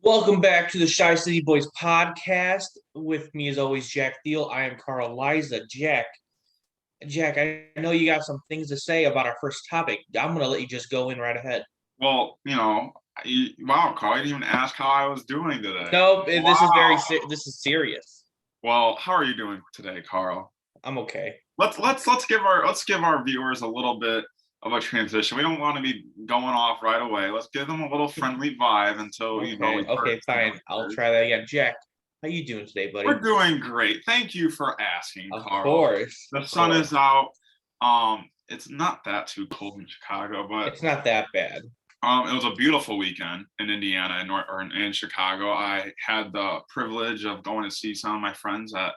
Welcome back to the Shy City Boys podcast. With me, as always, Jack Thiel. I am Carl Liza. Jack, I know you got some things to say about our first topic. I'm going to let you just go in right ahead. Well, wow, Carl, you didn't even ask how I was doing today. No, Wow. this is serious. Well, how are you doing today, Carl? I'm okay. Let's give our viewers a little bit of a transition. We don't want to be going off right away. Let's give them a little friendly vibe until we Okay, start. fine. I'll try that again. Jack, how you doing today, We're buddy? doing great. Thank you for asking, Of Carl. course. The Of sun course. is out. It's not that too cold in Chicago, but It's not that bad. It was a beautiful weekend in Indiana and in Chicago. I had the privilege of going to see some of my friends at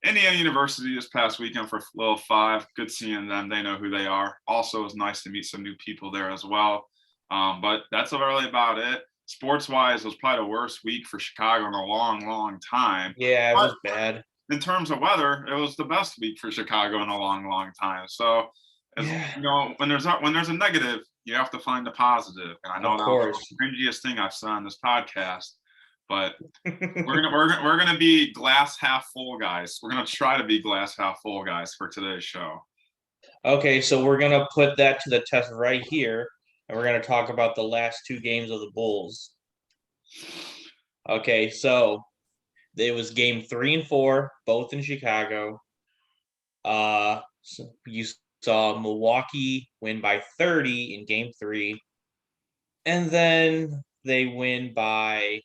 Indiana University this past weekend for Little Five. Good seeing them. They know who they are. Also, it was nice to meet some new people there as well. But that's really about it. Sports wise, it was probably the worst week for Chicago in a long, long time. Yeah, it But was bad. in terms of weather, it was the best week for Chicago in a long, long time. So, as Yeah, you know, when there's a negative, you have to find a positive. And I know of that was course. the cringiest thing I've said on this podcast, but we're gonna be glass half full guys. We're gonna try to be glass half full guys for today's show. Okay, so we're gonna put that to the test right here, and we're gonna talk about the last two games of the Bulls. Okay, so it was game 3 and 4, both in Chicago. So you saw Milwaukee win by 30 in game 3, and then they win by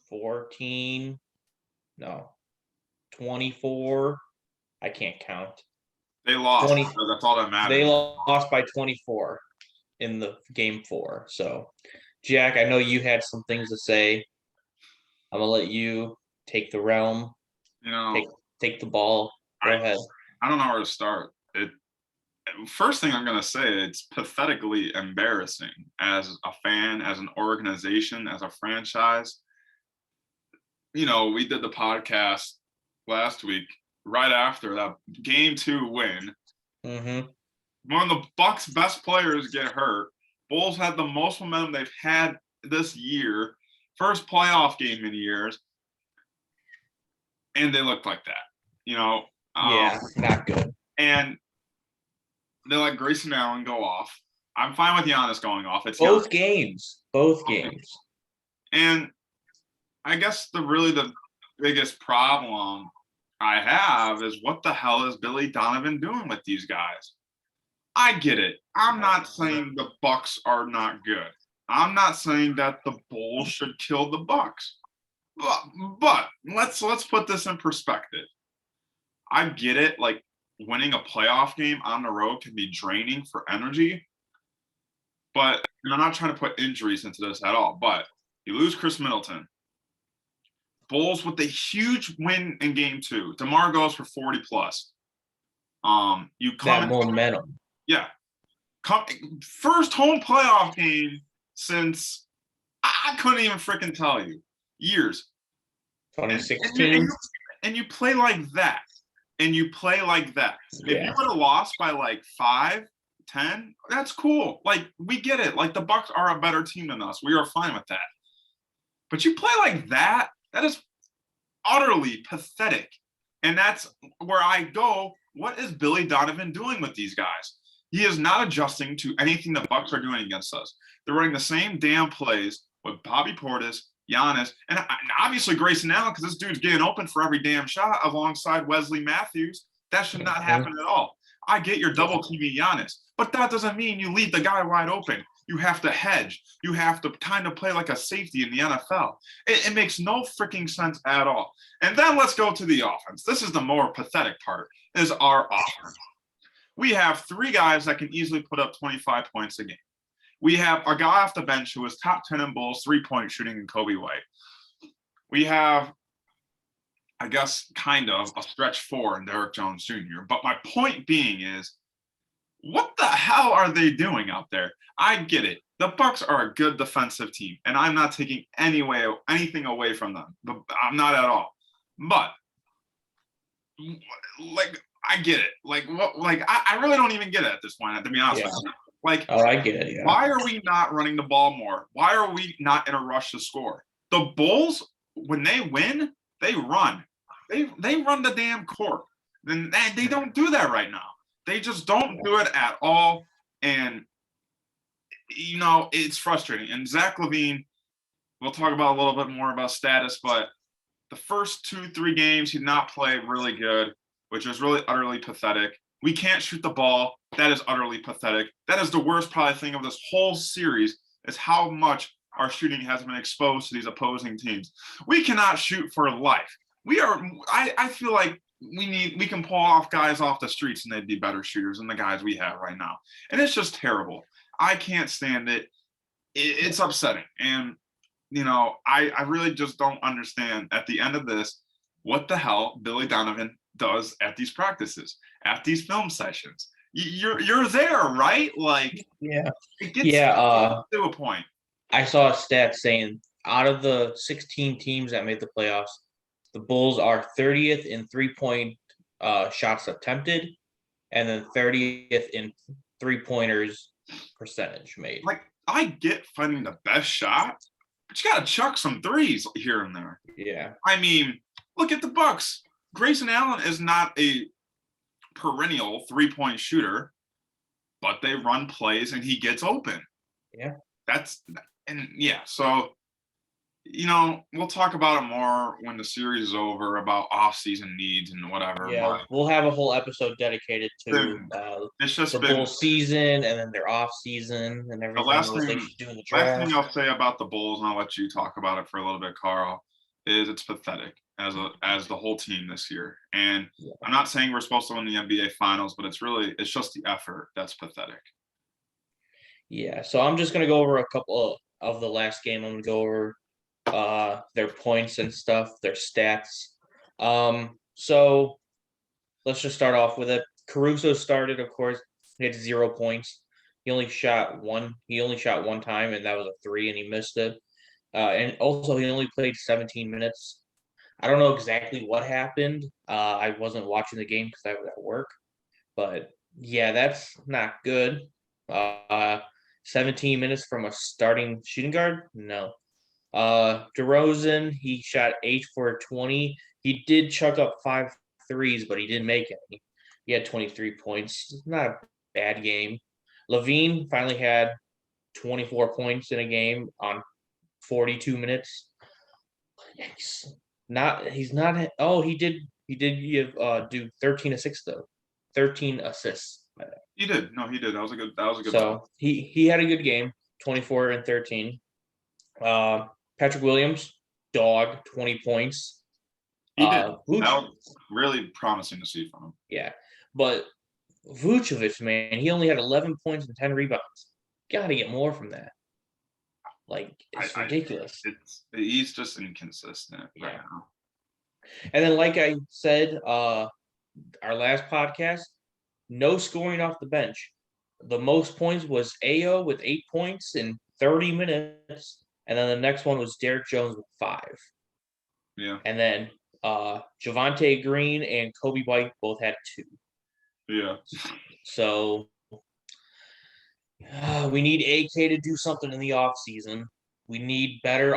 14. No, 24. I can't count. They lost. 20. So that's all that They matters. lost by 24 in the game 4. So, Jack, I know you had some things to say. I'm gonna let you take the realm, You know, take the ball. Go I ahead. I don't know where to start. It First thing I'm gonna say, it's pathetically embarrassing as a fan, as an organization, as a franchise. We did the podcast last week right after that game 2 win. Mm-hmm. One of the Bucks' best players get hurt. Bulls had the most momentum they've had this year, first playoff game in years, and they looked like that. You know, Yeah, not good. and they let Grayson Allen go off. I'm fine with Giannis going off. It's Giannis. Both games. Both games. And I guess the biggest problem I have is what the hell is Billy Donovan doing with these guys? I get it. I'm not saying the Bucks are not good. I'm not saying that the Bulls should kill the Bucks. But let's put this in perspective. I get it. Like winning a playoff game on the road can be draining for energy. But I'm not trying to put injuries into this at all. But you lose Chris Middleton. Bulls with a huge win in game 2. DeMar goes for 40 plus. You come That in, momentum. yeah. First home playoff game since I couldn't even freaking tell you years. 2016. And you play like that. And you play like that. Yeah. If you would have lost by like 5, 10, that's cool. Like we get it. Like the Bucks are a better team than us. We are fine with that. But you play like that, that is utterly pathetic. And that's where I go, what is Billy Donovan doing with these guys? He is not adjusting to anything the Bucks are doing against us. They're running the same damn plays with Bobby Portis, Giannis, and obviously Grayson Allen, because this dude's getting open for every damn shot alongside Wesley Matthews. That should not happen at all. I get your double teaming Giannis, but that doesn't mean you leave the guy wide open. You have to hedge. You have to kind of play like a safety in the NFL. It makes no freaking sense at all. And then let's go to the offense. This is the more pathetic part, is our offense. We have 3 guys that can easily put up 25 points a game. We have a guy off the bench who was top 10 in Bulls 3-point shooting in Kobe White. We have, I guess, kind of a stretch 4 in Derrick Jones Jr. But my point being is, what the hell are they doing out there? I get it. The Bucks are a good defensive team, and I'm not taking anything away from them. But I'm not at all. But like, I get it. Like what? Like I really don't even get it at this point. To be honest with you, Like, Oh, I get it. Yeah. why are we not running the ball more? Why are we not in a rush to score? The Bulls, when they win, they run. They run the damn court. Then they don't do that right now. They just don't do it at all. And it's frustrating. And Zach LaVine, we'll talk about a little bit more about status, but the first 2-3 games he did not play really good, which is really utterly pathetic. We can't shoot the ball. That is utterly pathetic. That is the worst probably thing of this whole series is how much our shooting has been exposed to these opposing teams. We cannot shoot for life. I feel like we can pull off guys off the streets and they'd be better shooters than the guys we have right now. And it's just terrible. I can't stand it. It's upsetting. And, I really just don't understand at the end of this what the hell Billy Donovan does at these practices, at these film sessions. You're there, right? Like, Yeah. it gets to a point. I saw a stat saying out of the 16 teams that made the playoffs, the Bulls are 30th in 3-point shots attempted, and then 30th in 3-pointers percentage made. Like, I get finding the best shot, but you got to chuck some threes here and there. Yeah. I mean, look at the Bucks. Grayson Allen is not a perennial 3-point shooter, but they run plays and he gets open. Yeah. So, we'll talk about it more when the series is over about off-season needs and whatever. Yeah, we'll have a whole episode dedicated to it's just the Bull season and then their off season and everything. Last thing I'll say about the Bulls, and I'll let you talk about it for a little bit, Carl, is it's pathetic as the whole team this year. And I'm not saying we're supposed to win the NBA Finals, but it's just the effort that's pathetic. Yeah, so I'm just gonna go over a couple of the last game. I'm gonna go over their points and stuff, their stats. So let's just start off with it. Caruso started, of course, he had 0 points. He only shot one time, and that was a 3, and he missed it. And also he only played 17 minutes. I don't know exactly what happened. I wasn't watching the game because I was at work. But yeah, that's not good. 17 minutes from a starting shooting guard? No. DeRozan, he shot 8 for 20. He did chuck up 5 threes, but he didn't make any. He had 23 points. It's not a bad game. LaVine finally had 24 points in a game on 42 minutes. He did do 13 assists though. 13 assists. He did. No, he did. That was a good So he had a good game, 24 and 13. Patrick Williams, dog, 20 points. He did. That was really promising to see from him. Yeah. But Vucevic, man, he only had 11 points and 10 rebounds. Got to get more from that. Like, it's ridiculous. He's just inconsistent right now. And then, like I said, our last podcast, no scoring off the bench. The most points was Ayo with 8 points in 30 minutes. And then the next one was Derek Jones with 5. Yeah. And then Javonte Green and Kobe White both had 2. Yeah. So we need AK to do something in the offseason. We need better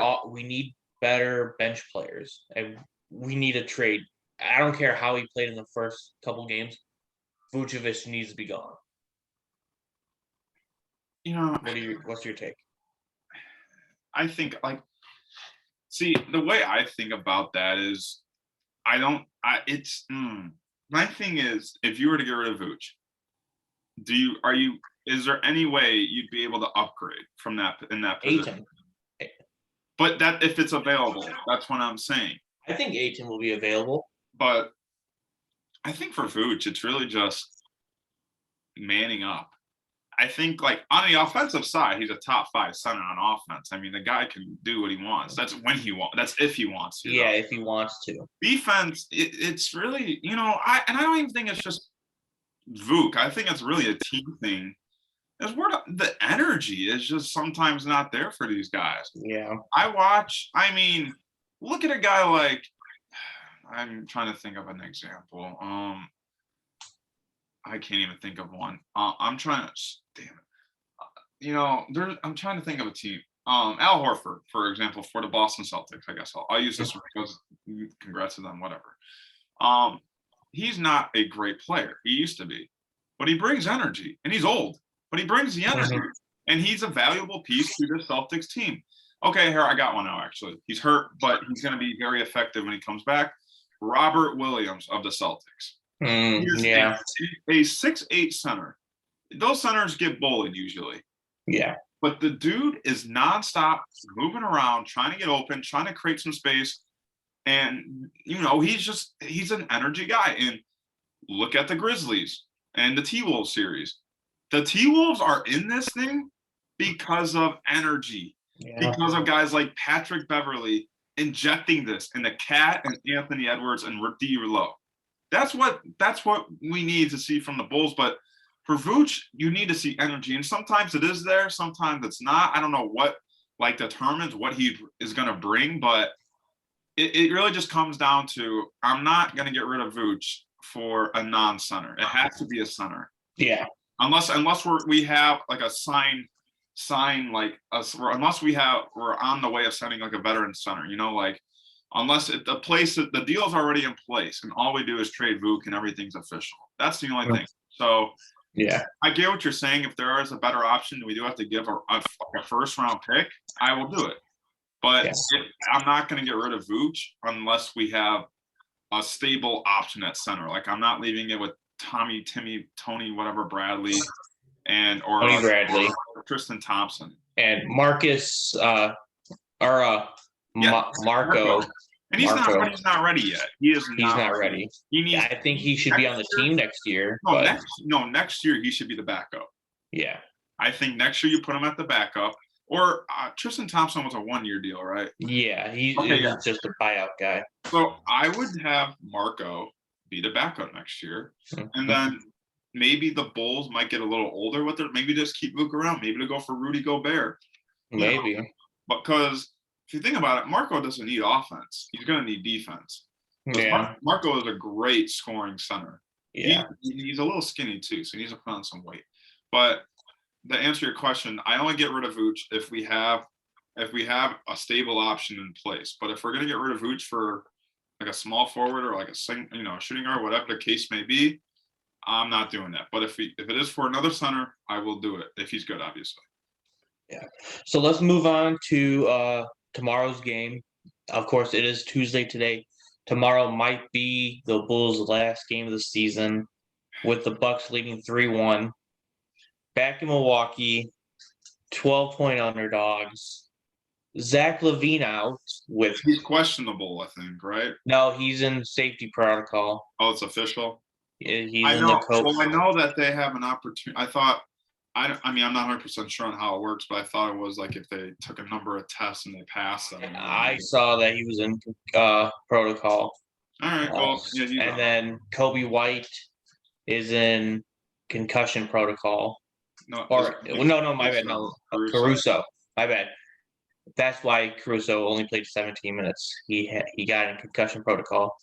bench players. And we need a trade. I don't care how he played in the first couple games. Vucevic needs to be gone. What's your take? I think the way I think about that is my thing is, if you were to get rid of Vooch, is there any way you'd be able to upgrade from that in that position? Ayton. But that if it's available, that's what I'm saying. I think Ayton will be available. But I think for Vooch, it's really just manning up. I think, on the offensive side, he's a top 5 center on offense. I mean, the guy can do what he wants. That's when he wants. That's if he wants to. Yeah, if he wants to. Defense, it's really, I don't even think it's just Vuk. I think it's really a team thing. The energy is just sometimes not there for these guys. Yeah. Look at a guy like, I'm trying to think of an example. I can't even think of one. Damn it. I'm trying to think of a team. Al Horford, for example, for the Boston Celtics. I guess I'll use this one because congrats to them, whatever. He's not a great player. He used to be, but he brings energy, and he's old, but he brings the energy, and he's a valuable piece to the Celtics team. Okay, here I got one now. Actually, he's hurt, but he's going to be very effective when he comes back. Robert Williams of the Celtics. He is Yeah. a 6'8" center. Those centers get bullied usually. Yeah. But the dude is nonstop moving around, trying to get open, trying to create some space. And, he's an energy guy. And look at the Grizzlies and the T-Wolves series. The T-Wolves are in this thing because of energy, because of guys like Patrick Beverly injecting this, and the Cat and Anthony Edwards and D. Lowe. That's what we need to see from the Bulls. But for Vooch, you need to see energy, and sometimes it is there, sometimes it's not. I don't know what determines what he is going to bring, but it really just comes down to, I'm not going to get rid of Vooch for a non-center. It has to be a center. Yeah. Unless we have like a unless we're on the way of signing like a veteran center, unless the deal's already in place and all we do is trade Vooch and everything's official. That's the only thing. So yeah, I get what you're saying. If there is a better option, we do have to give a first round pick. I will do it, but I'm not going to get rid of Vooch unless we have a stable option at center. Like, I'm not leaving it with Tony, whatever, Bradley, or Tony Bradley, Tristan Thompson, and Marcus, Marco. And he's not ready yet. He's not ready. I think he should be on the team next year. Next year he should be the backup. Yeah. I think next year you put him at the backup. Or Tristan Thompson was a 1-year deal, right? Yeah, he's just a buyout guy. So I would have Marco be the backup next year. And then maybe the Bulls might get a little older with it. Maybe just keep Vooch around. Maybe to go for Rudy Gobert. Maybe. Because if you think about it, Marco doesn't need offense. He's going to need defense. Yeah. Marco is a great scoring center. Yeah. He's a little skinny too, so he needs to put on some weight. But to answer your question, I only get rid of Vooch if we have a stable option in place. But if we're going to get rid of Vooch for like a small forward or like a shooting guard, whatever the case may be, I'm not doing that. But if it is for another center, I will do it if he's good, obviously. Yeah. So let's move on to tomorrow's game. Of course, it is Tuesday today. Tomorrow might be the Bulls' last game of the season, with the Bucks leading 3-1. Back in Milwaukee, 12-point underdogs. Zach LaVine out with. He's questionable, I think, right? No, he's in safety protocol. Oh, it's official? He's in the coach. Well, I know that they have an opportunity. I'm not 100% sure on how it works, but I thought it was like if they took a number of tests and they passed them. I saw that he was in protocol. All right, well, and then Kobe White is in concussion protocol. No, my bad. No, Caruso. My bad. That's why Caruso only played 17 minutes. He got in concussion protocol.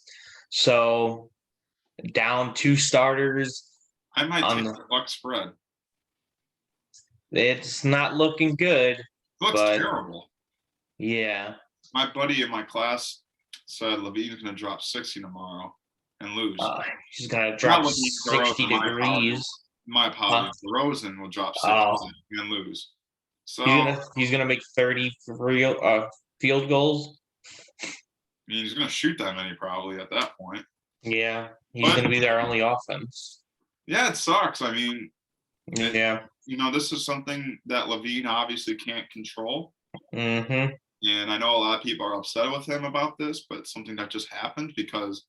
So down 2 starters. I might take the Bucks spread. It's not looking good. Looks terrible. Yeah. My buddy in my class said LaVine's going to drop 60 tomorrow and lose. He's going to drop 60 degrees. My apologies. DeRozan will drop 60 and lose. So he's gonna make 30 field goals. I mean, he's gonna shoot that many probably at that point. Yeah, he's gonna be their only offense. Yeah, it sucks. I mean, this is something that LaVine obviously can't control. Mm-hmm. And I know a lot of people are upset with him about this, but it's something that just happened because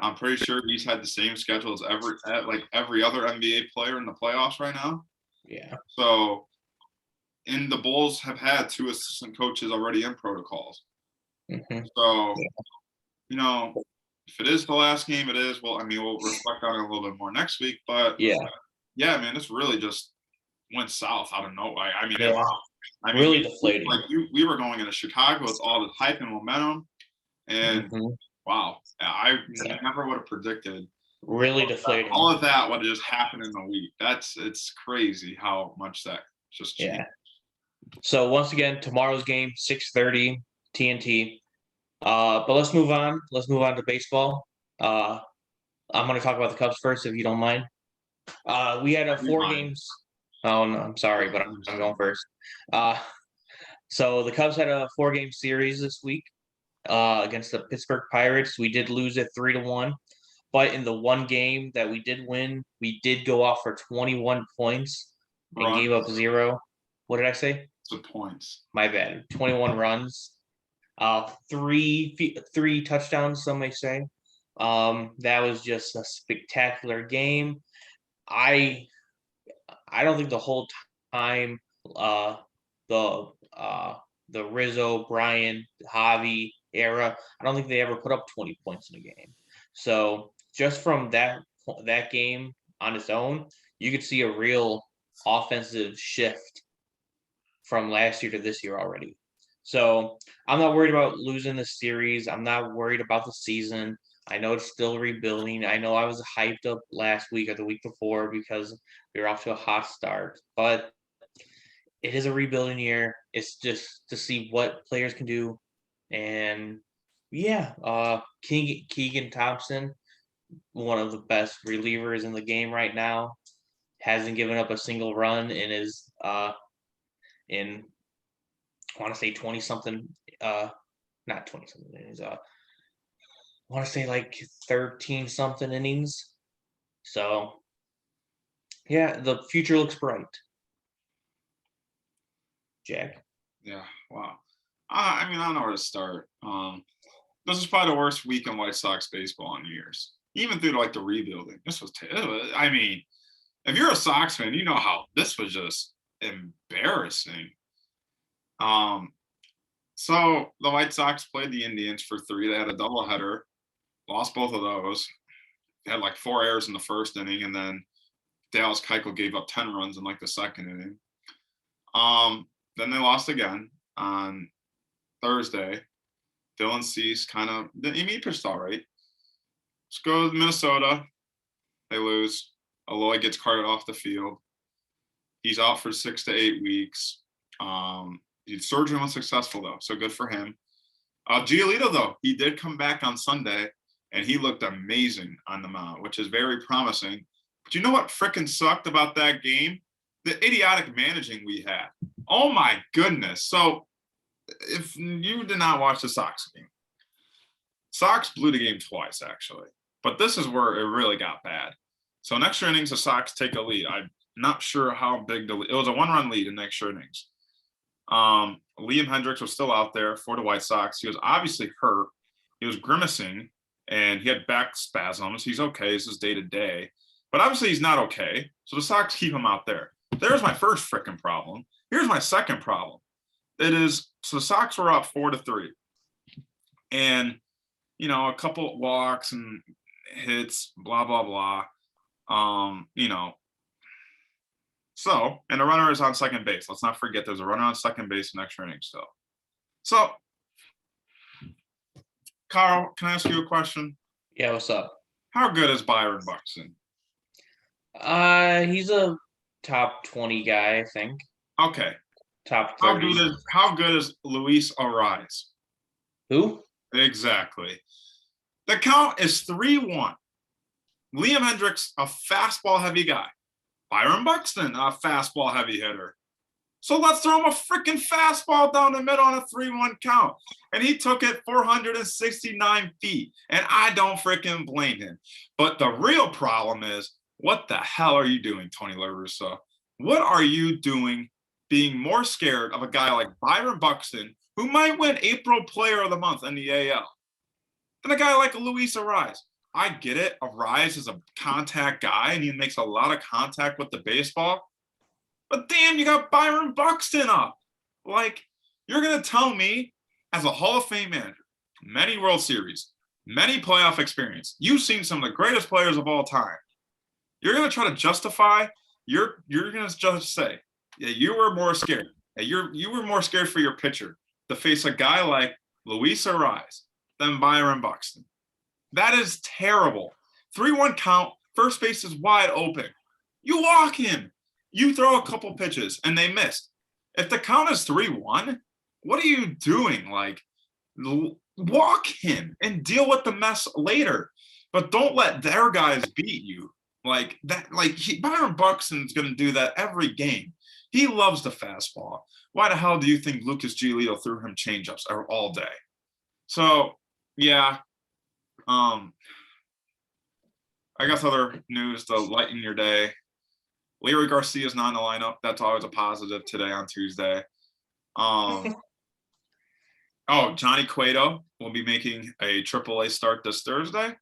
I'm pretty sure he's had the same schedule as every other NBA player in the playoffs right now. Yeah. So, and the Bulls have had 2 assistant coaches already in protocols. Mm-hmm. So, if it is the last game, it is. Well, I mean, we'll reflect on it a little bit more next week. But yeah, man, this really just went south out of nowhere. I mean, really deflating. Like we were going into Chicago with all the hype and momentum, and wow, I never would have predicted. Really deflating. All of that would have just happened in a week. It's crazy how much that Just cheap. Yeah. So once again, tomorrow's game, 6:30, TNT. But let's move on. Let's move on to baseball. I'm going to talk about the Cubs first, if you don't mind. We had a 4 games. Oh no, I'm sorry, but I'm going first. So the Cubs had a 4-game series this week against the Pittsburgh Pirates. We did lose it 3-1, but in the one game that we did win, we did go off for 21 points and gave up 0. What did I say? The points. My bad. 21 runs. Three touchdowns, some may say. That was just a spectacular game. I don't think the whole time the Rizzo, Bryant, Javi era, I don't think they ever put up 20 points in a game. So just from that game on its own, you could see a real offensive shift from last year to this year already. So I'm not worried about losing the series. I'm not worried about the season. I know it's still rebuilding. I know I was hyped up last week or the week before because we were off to a hot start, but it is a rebuilding year. It's just to see what players can do. And yeah, Keegan Thompson, one of the best relievers in the game right now, hasn't given up a single run in his in I want to say 20 something, not 20 something innings. I want to say like 13 something innings. So yeah, the future looks bright. Jack. Yeah. Wow. I mean, I don't know where to start. This is probably the worst week in White Sox baseball in years. Even through like the rebuilding, this was. I mean, if you're a Sox fan, you know how this was just embarrassing. So the White Sox played the Indians for 3. They had a doubleheader, lost both of those. They had like 4 errors in the first inning, and then Dallas Keuchel gave up 10 runs in like the second inning. Then they lost again on Thursday. Dylan Cease he pitched all right. Let's go to Minnesota. They lose. Aloy gets carted off the field. He's out for 6 to 8 weeks. His surgery was successful, though, so good for him. Giolito, though, he did come back on Sunday, and he looked amazing on the mound, which is very promising. But you know what frickin' sucked about that game? The idiotic managing we had. Oh, my goodness. So if you did not watch the Sox game, Sox blew the game twice, actually. But this is where it really got bad. So in extra innings, the Sox take a lead. I'm not sure how big the lead. It was a 1-run lead in extra innings. Liam Hendricks was still out there for the White Sox. He was obviously hurt. He was grimacing, and he had back spasms. He's okay. This is day to day. But obviously he's not okay. So the Sox keep him out there. There's my first freaking problem. Here's my second problem. So the Sox were up 4-3. And, a couple walks and hits, blah, blah, blah. So, and the runner is on second base. Let's not forget there's a runner on second base in extra innings still. So, Carl, can I ask you a question? Yeah, what's up? How good is Byron Buxton? He's a top 20 guy, I think. Okay. Top 30. How good is Luis Ariz? Who? Exactly. The count is 3-1. Liam Hendricks, a fastball heavy guy. Byron Buxton, a fastball heavy hitter. So let's throw him a freaking fastball down the middle on a 3-1 count. And he took it 469 feet. And I don't freaking blame him. But the real problem is, what the hell are you doing, Tony La Russa? What are you doing being more scared of a guy like Byron Buxton, who might win April Player of the Month in the AL, than a guy like Luis Ariz? I get it. Ariz is a contact guy, and he makes a lot of contact with the baseball. But damn, you got Byron Buxton up. Like, you're going to tell me, as a Hall of Fame manager, many World Series, many playoff experience, you've seen some of the greatest players of all time. You're going to try to justify, you're going to just say, yeah, you were more scared. You were more scared for your pitcher to face a guy like Luis Ariz than Byron Buxton. That is terrible. 3-1 count. First base is wide open. You walk him. You throw a couple pitches and they missed. If the count is 3-1, what are you doing? Like, walk him and deal with the mess later. But don't let their guys beat you. Like that, Byron Buxton's going to do that every game. He loves the fastball. Why the hell do you think Lucas Giolito threw him changeups all day? So, yeah. I guess other news to lighten your day. Larry Garcia's not in the lineup. That's always a positive today on Tuesday. Johnny Cueto will be making a AAA start this Thursday,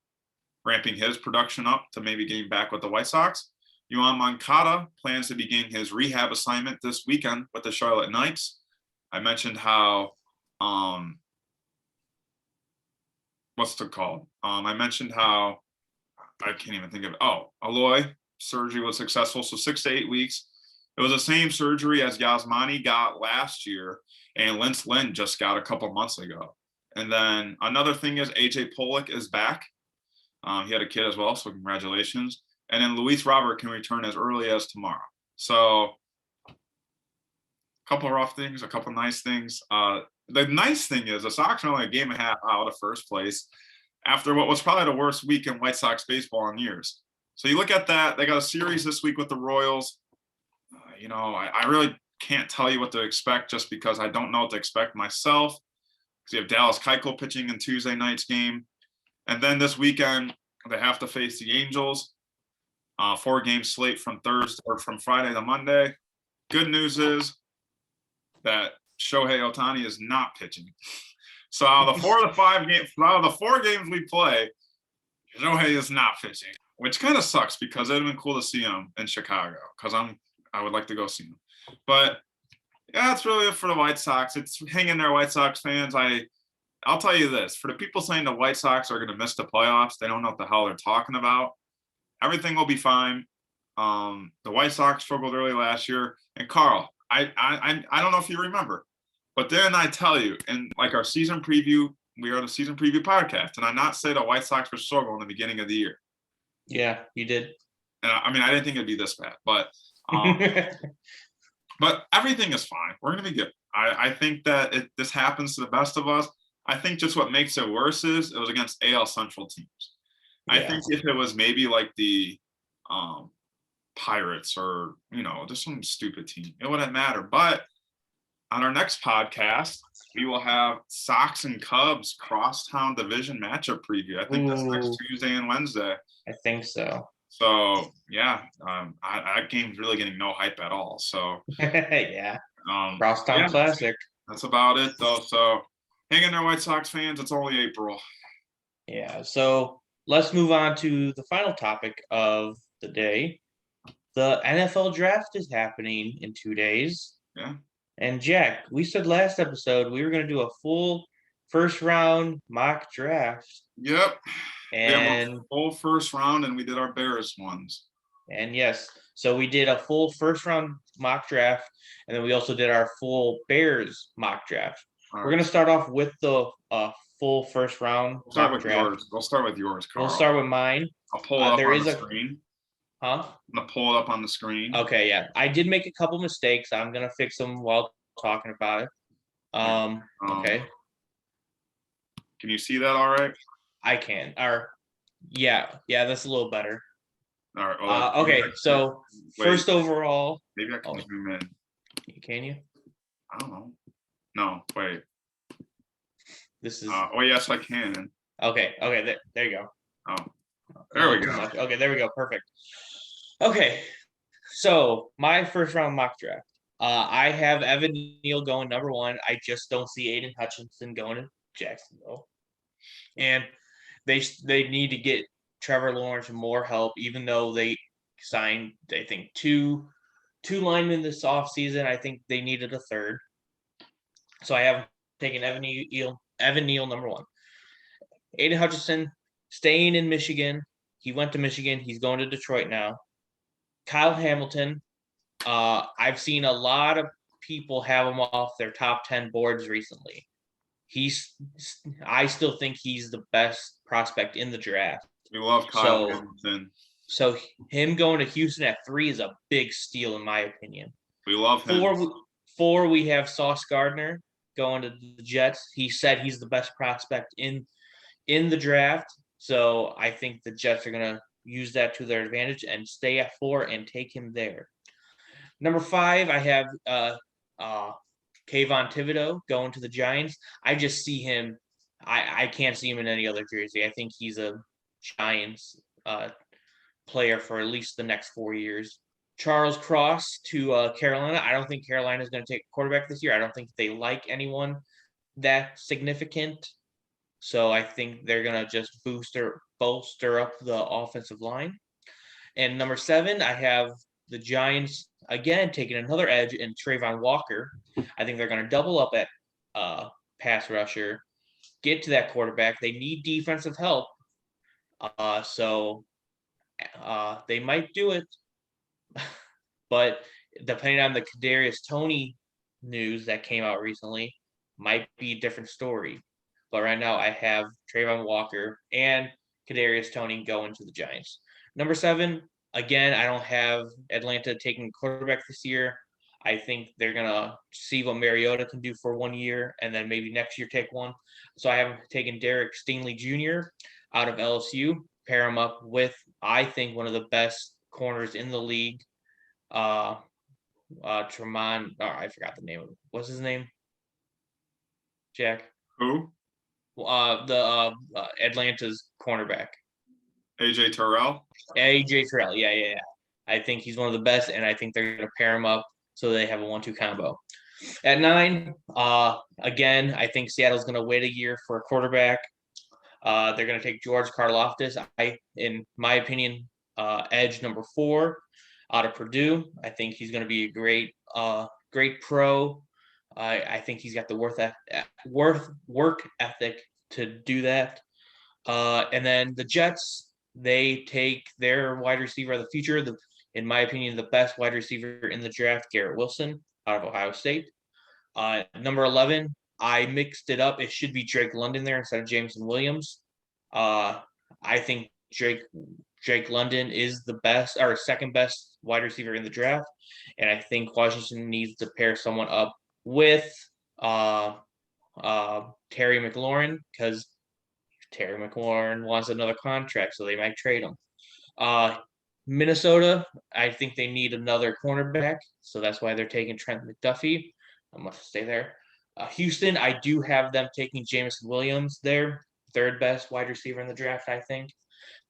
ramping his production up to maybe getting back with the White Sox. Yoan Moncada plans to begin his rehab assignment this weekend with the Charlotte Knights. I mentioned how, what's it called? I mentioned how, I can't even think of it. Aloy surgery was successful. So 6 to 8 weeks. It was the same surgery as Yasmani got last year and Lance Lynn just got a couple months ago. And then another thing is AJ Pollock is back. He had a kid as well, so congratulations. And then Luis Robert can return as early as tomorrow. So a couple of rough things, a couple of nice things. The nice thing is the Sox are only a game and a half out of first place after what was probably the worst week in White Sox baseball in years. So you look at that. They got a series this week with the Royals. I really can't tell you what to expect just because I don't know what to expect myself. Because you have Dallas Keuchel pitching in Tuesday night's game. And then this weekend, they have to face the Angels. 4-game slate from Friday to Monday. Good news is that Shohei Ohtani is not pitching. So out of the 4 games we play, Shohei is not pitching, which kind of sucks because it would have been cool to see him in Chicago because I would like to go see him. But yeah, that's really it for the White Sox. It's hang in there, White Sox fans. I'll tell you this, for the people saying the White Sox are going to miss the playoffs, they don't know what the hell they're talking about. Everything will be fine. The White Sox struggled early last year. And Carl, I don't know if you remember, but didn't I tell you in like our season preview, we are the season preview podcast, and I not say the White Sox were struggling in the beginning of the year? Yeah, you did. I didn't think it'd be this bad, but but everything is fine. We're going to be good. I think that this happens to the best of us. I think just what makes it worse is it was against AL Central teams. Yeah. I think if it was maybe like the Pirates or, just some stupid team, it wouldn't matter. But on our next podcast, we will have Sox and Cubs crosstown division matchup preview. I think that's next Tuesday and Wednesday. I think so. So, yeah, that game's really getting no hype at all. So, yeah. Crosstown Classic. That's about it, though. So, hang in there, White Sox fans. It's only April. Yeah, so let's move on to the final topic of the day. The NFL draft is happening in 2 days. Yeah. And Jack, we said last episode we were going to do a full first round mock draft. Yep. And full first round, and we did our Bears ones. And yes, so we did a full first round mock draft, and then we also did our full Bears mock draft. We're going to start off with the full first round mock draft. Yours. We'll start with yours, Carl. We'll start with mine. I'll pull it up on the screen. Huh? I'm going to pull it up on the screen. Okay, yeah. I did make a couple mistakes. I'm going to fix them while talking about it. Okay. Can you see that all right? I can. Yeah, that's a little better. All right. Okay, so first overall. Maybe I can zoom in. Can you? I don't know. No, wait. This is. Yes, I can. Okay. There you go. Oh, there we go. Okay, there we go. Perfect. Okay, so my first round mock draft. I have Evan Neal going number 1. I just don't see Aiden Hutchinson going to Jacksonville, and they need to get Trevor Lawrence more help. Even though they signed, I think two linemen this offseason, I think they needed a third. So I have taken Evan Neal number 1. Aiden Hutchinson staying in Michigan. He went to Michigan. He's going to Detroit now. Kyle Hamilton. I've seen a lot of people have him off their top 10 boards recently. I still think he's the best prospect in the draft. We love Kyle Hamilton. So him going to Houston at 3 is a big steal in my opinion. We love him. 4, we have Sauce Gardner going to the Jets. He said he's the best prospect in the draft. So I think the Jets are going to use that to their advantage and stay at 4 and take him there. Number 5, I have Kayvon Thibodeau going to the Giants. I just see him. I can't see him in any other jersey. I think he's a Giants player for at least the next 4 years. Charles Cross to Carolina. I don't think Carolina is going to take a quarterback this year. I don't think they like anyone that significant. So I think they're going to just bolster up the offensive line. And number 7, I have the Giants again taking another edge in Trayvon Walker. I think they're going to double up at pass rusher, get to that quarterback. They need defensive help. So they might do it. But depending on the Kadarius Toney news that came out recently, might be a different story. But right now, I have Trayvon Walker and Kadarius Toney going to the Giants. Number 7, again, I don't have Atlanta taking quarterback this year. I think they're going to see what Mariota can do for 1 year and then maybe next year take one. So I have taken Derek Stingley Jr. out of LSU, pair him up with, I think, one of the best corners in the league, Tremont. Oh, I forgot the name of it. What's his name? Jack? Who? Atlanta's cornerback. AJ Terrell? AJ Terrell. Yeah. I think he's one of the best, and I think they're going to pair him up so they have a 1-2 combo. At 9, again, I think Seattle's going to wait a year for a quarterback. They're going to take George Karlaftis. In my opinion, edge number 4 out of Purdue. I think he's going to be a great pro. I think he's got the work ethic to do that. And then the Jets, they take their wide receiver of the future, in my opinion, the best wide receiver in the draft, Garrett Wilson out of Ohio State. Number 11, I mixed it up. It should be Drake London there instead of Jameson Williams. I think Drake London is the best or second best wide receiver in the draft. And I think Washington needs to pair someone up with Terry McLaurin because Terry McLaurin wants another contract, so they might trade him. Minnesota, I think they need another cornerback, so that's why they're taking Trent McDuffie. I'm going to stay there. Houston, I do have them taking Jameson Williams, their third best wide receiver in the draft, I think.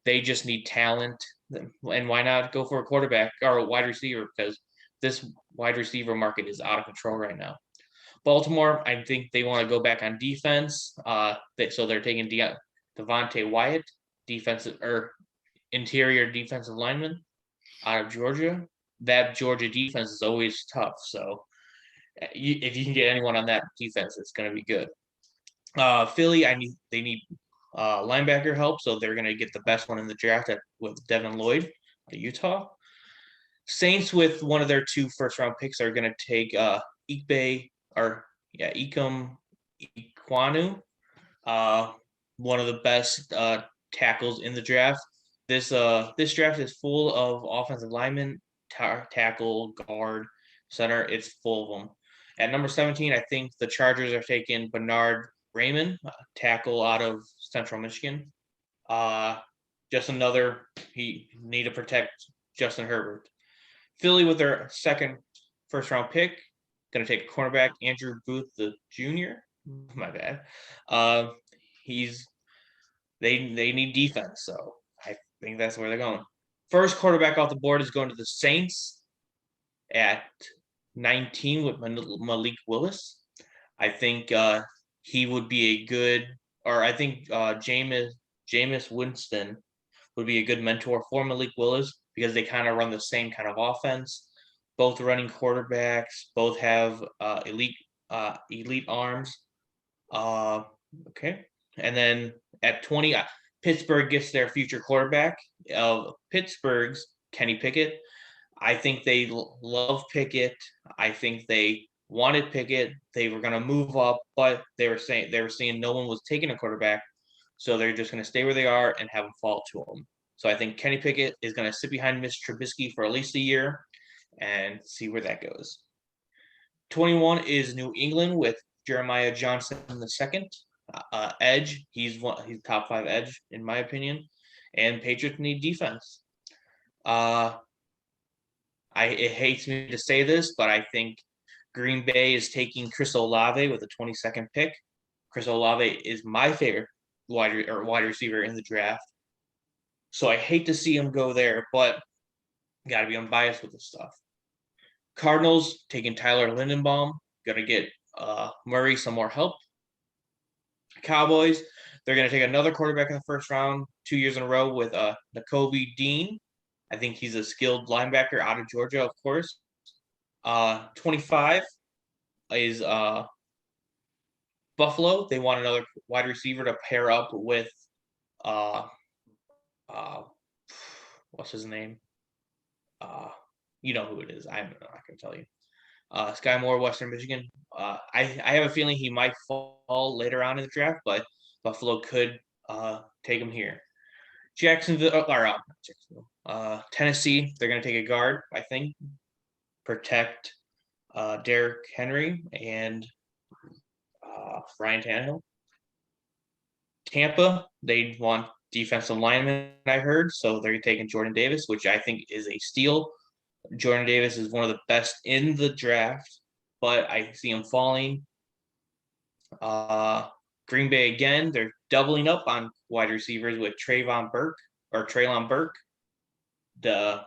They just need talent, and why not go for a quarterback or a wide receiver because this wide receiver market is out of control right now. Baltimore, I think they want to go back on defense, so they're taking Devontae Wyatt, defensive or interior defensive lineman out of Georgia. That Georgia defense is always tough, so if you can get anyone on that defense, it's going to be good. Philly, they need linebacker help, so they're going to get the best one in the draft with Devin Lloyd, Utah. Saints, with one of their 2 first-round picks, are going to take Ikem Ekwonu, one of the best tackles in the draft. This draft is full of offensive linemen, tackle, guard, center. It's full of them. At number 17, I think the Chargers are taking Bernard Raymond, tackle out of Central Michigan. Just another, he need to protect Justin Herbert. Philly, with their second first-round pick, going to take a cornerback, Andrew Booth, the junior. My bad. They need defense, so I think that's where they're going. First quarterback off the board is going to the Saints at 19 with Malik Willis. I think he would be a good, or I think Jameis Winston would be a good mentor for Malik Willis because they kind of run the same kind of offense. Both running quarterbacks, both have elite arms. Okay. And then at 20, Pittsburgh gets their future quarterback. Pittsburgh's Kenny Pickett. I think they love Pickett. I think they wanted Pickett. They were going to move up, but they were seeing no one was taking a quarterback, so they're just going to stay where they are and have him fall to them. So I think Kenny Pickett is going to sit behind Mitch Trubisky for at least a year and see where that goes. 21 is New England with Jeremiah Johnson II, edge. He's top 5 edge in my opinion, and Patriots need defense. It hates me to say this, but I think Green Bay is taking Chris Olave with the 22nd pick. Chris Olave is my favorite wide receiver in the draft. So I hate to see him go there, but got to be unbiased with this stuff. Cardinals taking Tyler Lindenbaum, gonna get Murray some more help. Cowboys, they're gonna take another quarterback in the first round, 2 years in a row with Nakobe Dean. I think he's a skilled linebacker out of Georgia, of course. 25 is Buffalo. They want another wide receiver to pair up with what's his name? You know who it is. I'm not going to tell you. Sky Moore, Western Michigan. I have a feeling he might fall later on in the draft, but Buffalo could take him here. Jacksonville, Tennessee, they're going to take a guard, I think, protect Derrick Henry and Ryan Tannehill. Tampa, they want defensive linemen, I heard, so they're taking Jordan Davis, which I think is a steal. Jordan Davis is one of the best in the draft, but I see him falling. Green Bay again, they're doubling up on wide receivers with Treylon Burke to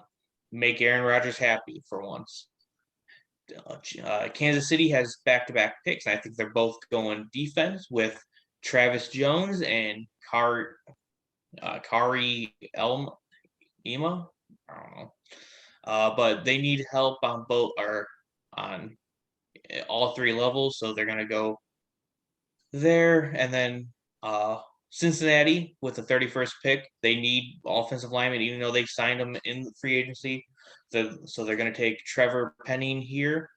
make Aaron Rodgers happy for once. Kansas City has back-to-back picks. I think they're both going defense with Travis Jones and Kari Ema. I don't know. But they need help on both or on all 3 levels, so they're gonna go there. And then Cincinnati with the 31st pick, they need offensive linemen, even though they signed them in the free agency. So they're gonna take Trevor Penning here.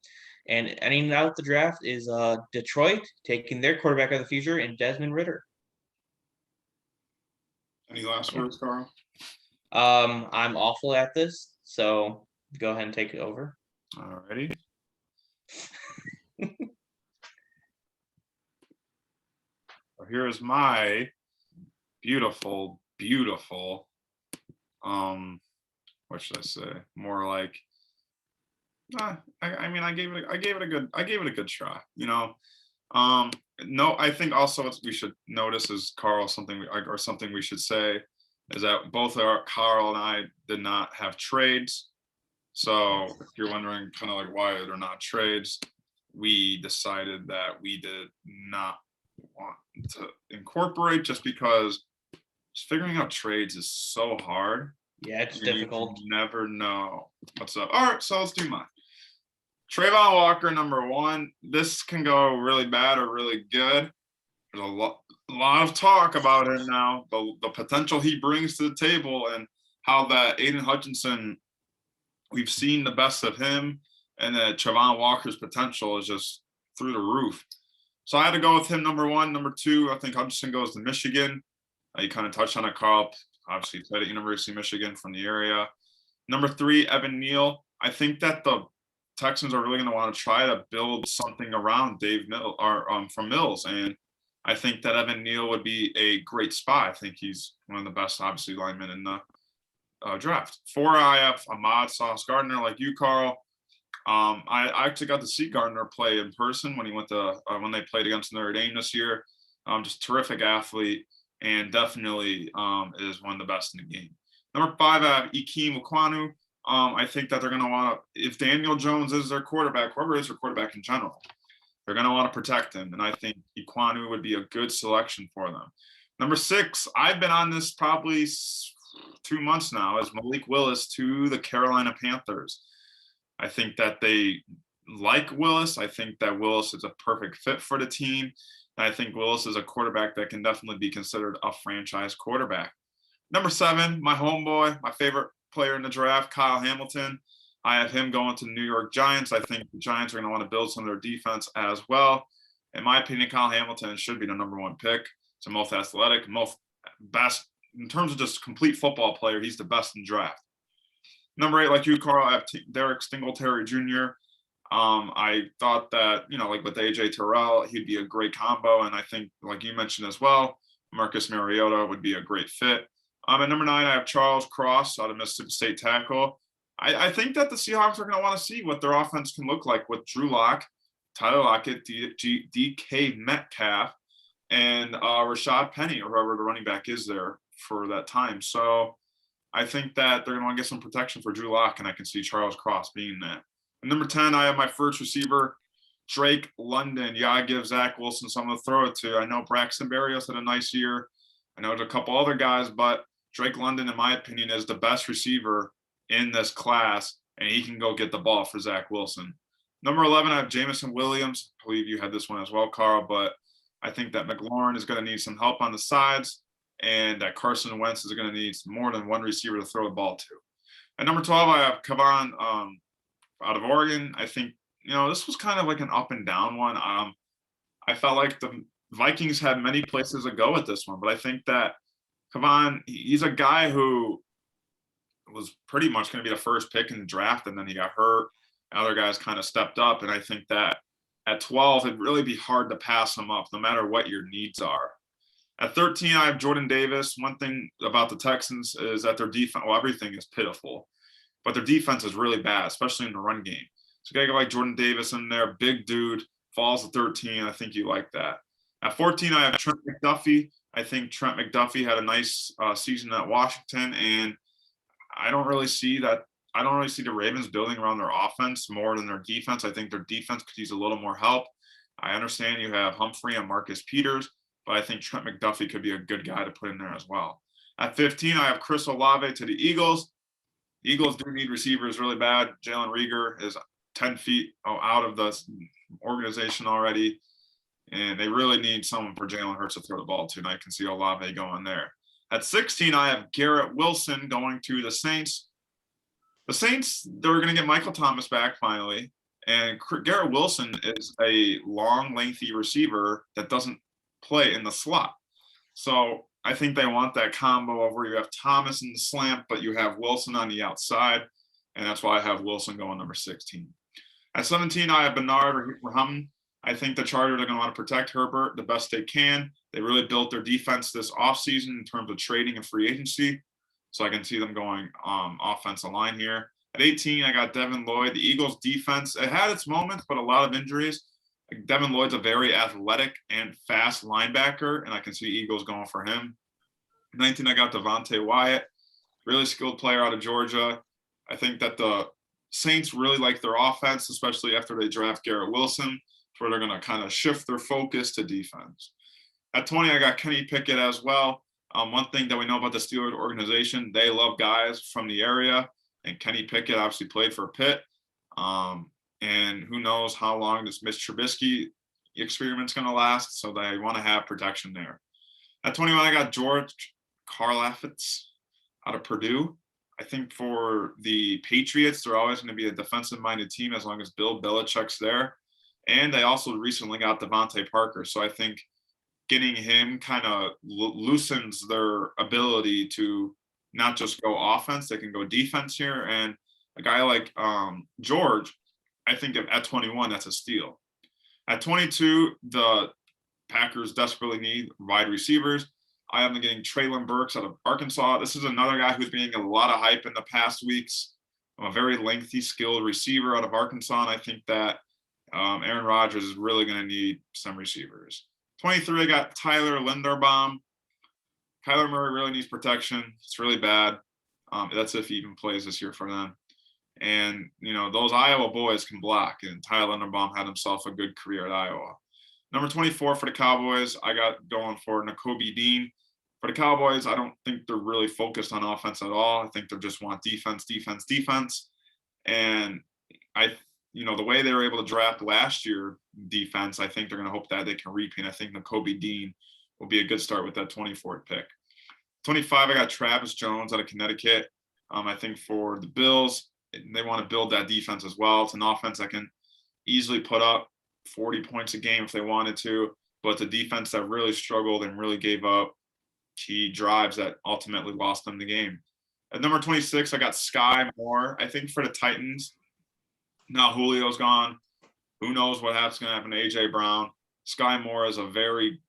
And ending out the draft is Detroit taking their quarterback of the future in Desmond Ridder. Any last words, Carl? I'm awful at this, so go ahead and take it over. All righty. Here is my beautiful, what should I say? More like, I gave it a good try. No, I think also what we should notice is something we should say is that both Carl and I did not have trades. So if you're wondering kind of like why they're not trades, we decided that we did not want to incorporate just because figuring out trades is so hard. Yeah, it's difficult. You never know what's up. All right, so let's do mine. Trayvon Walker, number 1. This can go really bad or really good. There's a lot of talk about it now, the potential he brings to the table and how that Aiden Hutchinson, we've seen the best of him, and that Trayvon Walker's potential is just through the roof. So I had to go with him, number 1. Number 2, I think Hutchinson goes to Michigan. You kind of touched on it, Carl. Obviously, played at University of Michigan from the area. Number 3, Evan Neal. I think that the Texans are really going to want to try to build something around Dave Mills from Mills, and I think that Evan Neal would be a great spot. I think he's one of the best, obviously, linemen in the draft. 4, I have Ahmad Sauce Gardner, like you, Carl. I actually got to see Gardner play in person when he went to when they played against Notre Dame this year. Just terrific athlete, and definitely is one of the best in the game. Number 5, I have Ikem Ekwonu. I think that they're going to want to, if Daniel Jones is their quarterback, whoever is their quarterback in general, they're going to want to protect him. And I think Ekwonu would be a good selection for them. Number 6, I've been on this probably 2 months now, is Malik Willis to the Carolina Panthers. I think that they like Willis. I think that Willis is a perfect fit for the team. And I think Willis is a quarterback that can definitely be considered a franchise quarterback. Number 7, my homeboy, my favorite player in the draft, Kyle Hamilton. I have him going to the New York Giants. I think the Giants are going to want to build some of their defense as well. In my opinion, Kyle Hamilton should be the number 1 pick. It's the most athletic, most best in terms of just complete football player, he's the best in draft. Number 8, like you, Carl, I have Derek Singletary Jr. I thought that, like with AJ Terrell, he'd be a great combo. And I think, like you mentioned as well, Marcus Mariota would be a great fit. At number 9, I have Charles Cross out of Mississippi State tackle. I think that the Seahawks are going to want to see what their offense can look like with Drew Lock, Tyler Lockett, DK Metcalf, and Rashad Penny, or whoever the running back is there for that time. So I think that they're going to want to get some protection for Drew Lock, and I can see Charles Cross being that. And number 10, I have my first receiver, Drake London. Yeah, I give Zach Wilson someone to throw it to. I know Braxton Berrios had a nice year. I know there's a couple other guys, but Drake London, in my opinion, is the best receiver in this class, and he can go get the ball for Zach Wilson. Number 11, I have Jamison Williams. I believe you had this one as well, Carl, but I think that McLaurin is going to need some help on the sides, and that Carson Wentz is going to need more than one receiver to throw the ball to. At number 12, I have Kavon out of Oregon. I think, this was kind of like an up and down one. I felt like the Vikings had many places to go with this one, but I think that Kavon, he's a guy who was pretty much going to be the first pick in the draft, and then he got hurt. Other guys kind of stepped up, and I think that at 12, it'd really be hard to pass him up no matter what your needs are. At 13, I have Jordan Davis. One thing about the Texans is that their defense, everything is pitiful, but their defense is really bad, especially in the run game. So a guy like Jordan Davis in there, big dude, falls to 13. I think you like that. At 14, I have Trent McDuffie. I think Trent McDuffie had a nice season at Washington, and I don't really see the Ravens building around their offense more than their defense. I think their defense could use a little more help. I understand you have Humphrey and Marcus Peters, but I think Trent McDuffie could be a good guy to put in there as well. At 15, I have Chris Olave to the Eagles. The Eagles do need receivers really bad. Jalen Reagor is 10 feet out of the organization already, and they really need someone for Jalen Hurts to throw the ball to, and I can see Olave going there. At 16, I have Garrett Wilson going to the Saints. The Saints, they're going to get Michael Thomas back finally, and Garrett Wilson is a long, lengthy receiver that doesn't play in the slot. So I think they want that combo of where you have Thomas in the slant, but you have Wilson on the outside, and that's why I have Wilson going number 16. At 17, I have Bernard Rahm. I think the Chargers are going to want to protect Herbert the best they can. They really built their defense this offseason in terms of trading and free agency. So I can see them going offensive line here. At 18, I got Devin Lloyd. The Eagles defense, it had its moments, but a lot of injuries. Devin Lloyd's a very athletic and fast linebacker, and I can see Eagles going for him. 19, I got Devontae Wyatt, really skilled player out of Georgia. I think that the Saints really like their offense, especially after they draft Garrett Wilson, where they're going to kind of shift their focus to defense. At 20, I got Kenny Pickett as well. One thing that we know about the Steelers organization, they love guys from the area, and Kenny Pickett obviously played for Pitt. And who knows how long this Mitch Trubisky experiment's going to last, so they want to have protection there. At 21, I got George Karlaftis out of Purdue. I think for the Patriots, they're always going to be a defensive-minded team as long as Bill Belichick's there. And they also recently got Devontae Parker. So I think getting him kind of loosens their ability to not just go offense, they can go defense here. And a guy like George, I think at 21, that's a steal. At 22, the Packers desperately need wide receivers. I am getting Treylon Burks out of Arkansas. This is another guy who's being a lot of hype in the past weeks. A very lengthy, skilled receiver out of Arkansas, and I think that Aaron Rodgers is really going to need some receivers. 23, I got Tyler Linderbaum. Kyler Murray really needs protection. It's really bad. That's if he even plays this year for them. And, those Iowa boys can block, and Tyler Linderbaum had himself a good career at Iowa. Number 24 for the Cowboys, I got going for Nakobe Dean. For the Cowboys, I don't think they're really focused on offense at all. I think they just want defense. And the way they were able to draft last year defense, I think they're going to hope that they can repeat. I think Nakobe Dean will be a good start with that 24th pick. 25, I got Travis Jones out of Connecticut. I think for the Bills, they want to build that defense as well. It's an offense that can easily put up 40 points a game if they wanted to, but the defense that really struggled and really gave up key drives that ultimately lost them the game. At number 26, I got Sky Moore. I think for the Titans, now Julio's gone. Who knows what's going to happen to A.J. Brown. Sky Moore is a very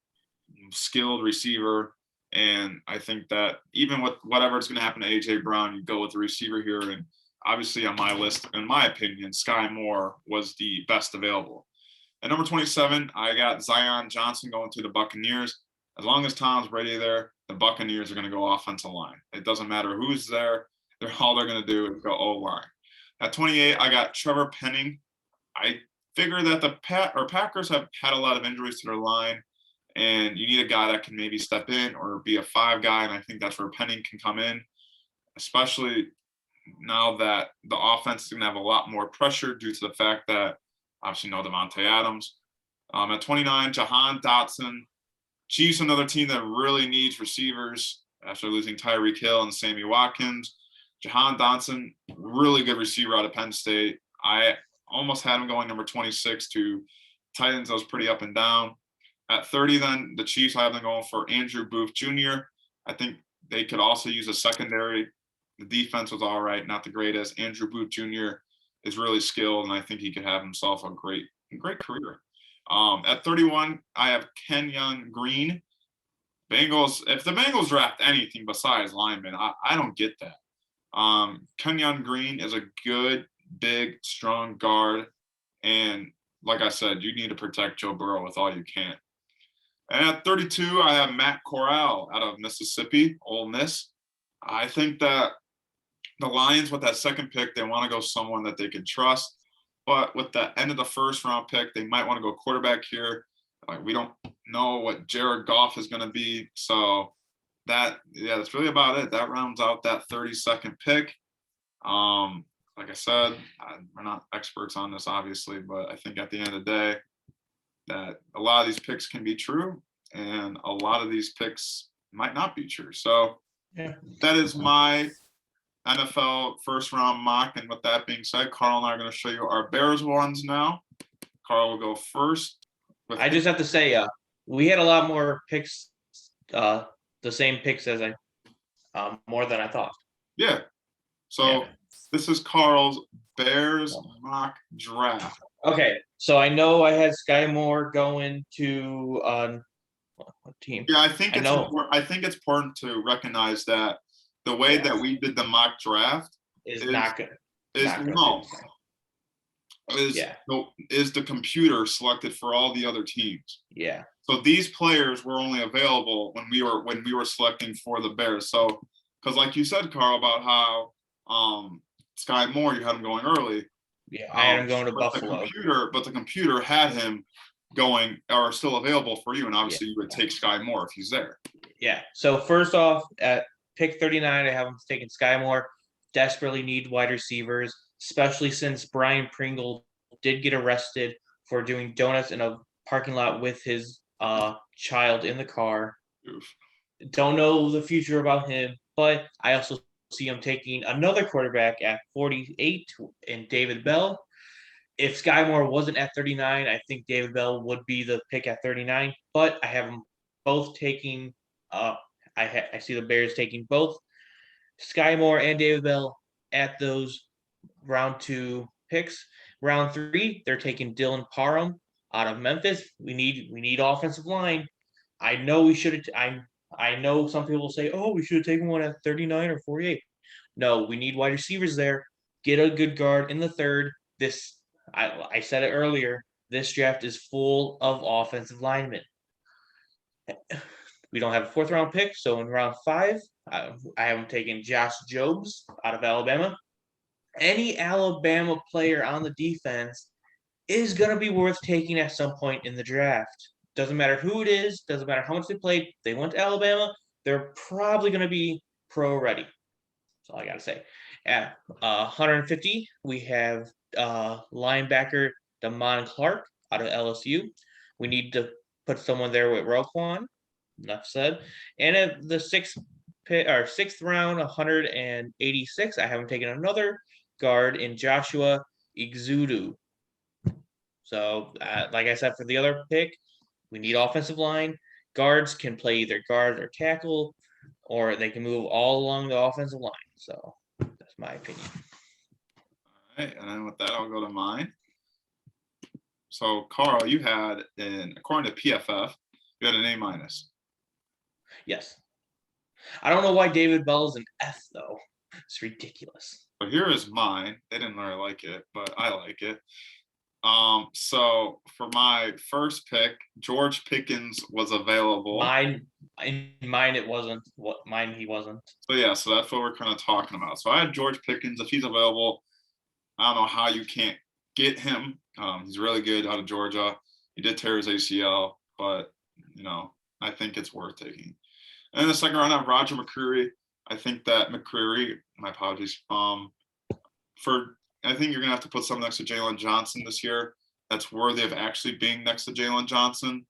skilled receiver, and I think that even with whatever's going to happen to A.J. Brown, you go with the receiver here. And obviously on my list, in my opinion, Sky Moore was the best available. At number 27, I got Zion Johnson going to the Buccaneers. As long as Tom's Brady there, the Buccaneers are going to go offensive line. It doesn't matter who's there. All they're going to do is go O-line. At 28, I got Trevor Penning. I figure that the Packers have had a lot of injuries to their line, and you need a guy that can maybe step in or be a 5 guy, and I think that's where Penning can come in, especially now that the offense is going to have a lot more pressure due to the fact that obviously no Devontae Adams. At 29, Jahan Dotson. Chiefs, another team that really needs receivers after losing Tyreek Hill and Sammy Watkins. Jahan Dotson, really good receiver out of Penn State. I almost had him going number 26 to Titans. I was pretty up and down. At 30, then, the Chiefs, I have them going for Andrew Booth Jr. I think they could also use a secondary. The defense was all right, not the greatest. Andrew Booth Jr. is really skilled, and I think he could have himself a great career. At 31, I have Kenyon Green. Bengals, if the Bengals draft anything besides linemen, I don't get that. Kenyon Green is a good, big, strong guard. And like I said, you need to protect Joe Burrow with all you can. And at 32, I have Matt Corral out of Mississippi, Ole Miss. I think that the Lions, with that second pick, they want to go someone that they can trust. But with the end of the first round pick, they might want to go quarterback here. Like, we don't know what Jared Goff is going to be. So that's really about it. That rounds out that 32nd pick. Like I said, we're not experts on this, obviously, but I think at the end of the day, that a lot of these picks can be true, and a lot of these picks might not be true. So that is my NFL first round mock. And with that being said, Carl and I are going to show you our Bears ones now. Carl will go first. I just have to say, we had a lot more picks, the same picks as more than I thought. Yeah. So this is Carl's Bears mock draft. Okay. So I know I had Sky Moore going to what team? Yeah, I think it's important to recognize that the way that we did the mock draft is not good. Is the computer selected for all the other teams. Yeah. So these players were only available when we were selecting for the Bears. So, because like you said, Carl, about how Sky Moore, you had him going early. Yeah, I had him going to Buffalo. But the computer had him going or still available for you, and obviously you would take Sky Moore if he's there. Yeah. So first off, at pick 39, I have him taking Sky Moore. Desperately need wide receivers, especially since Brian Pringle did get arrested for doing donuts in a parking lot with his child in the car. Oof. Don't know the future about him, but I also see him taking another quarterback at 48 in David Bell. If Sky Moore wasn't at 39, I think David Bell would be the pick at 39, but I have them both taking I see the Bears taking both Sky Moore and David Bell at those round 2 picks. Round 3, they're taking Dylan Parham out of Memphis. We need offensive line. I know we should have. I know some people say, "Oh, we should have taken one at 39 or 48." No, we need wide receivers there. Get a good guard in the third. I said it earlier. This draft is full of offensive linemen. We don't have a 4th round pick, so in round 5, I haven't taken Josh Jobs out of Alabama. Any Alabama player on the defense is going to be worth taking at some point in the draft. Doesn't matter who it is. Doesn't matter how much they played. They went to Alabama. They're probably going to be pro ready. That's all I got to say. At 150, we have linebacker Damon Clark out of LSU. We need to put someone there with Roquan. Enough said. And at the 6th round, 186, I haven't taken another guard in Joshua Exudu. So, like I said, for the other pick, we need offensive line. guards can play either guard or tackle, or they can move all along the offensive line. So that's my opinion. All right, and then with that, I'll go to mine. So, Carl, you had, according to PFF, you had an A-. Yes. I don't know why David Bell is an F, though. It's ridiculous. So here is mine. They didn't really like it, but I like it. So for my first pick, George Pickens was available. Mine it wasn't. Mine he wasn't. So yeah, so that's what we're kind of talking about. So I had George Pickens. If he's available, I don't know how you can't get him. He's really good out of Georgia. He did tear his ACL, but I think it's worth taking. And in the second round, I have Roger McCreary. I think that McCreary, my apologies, I think you're going to have to put someone next to Jalen Johnson this year that's worthy of actually being next to Jalen Johnson.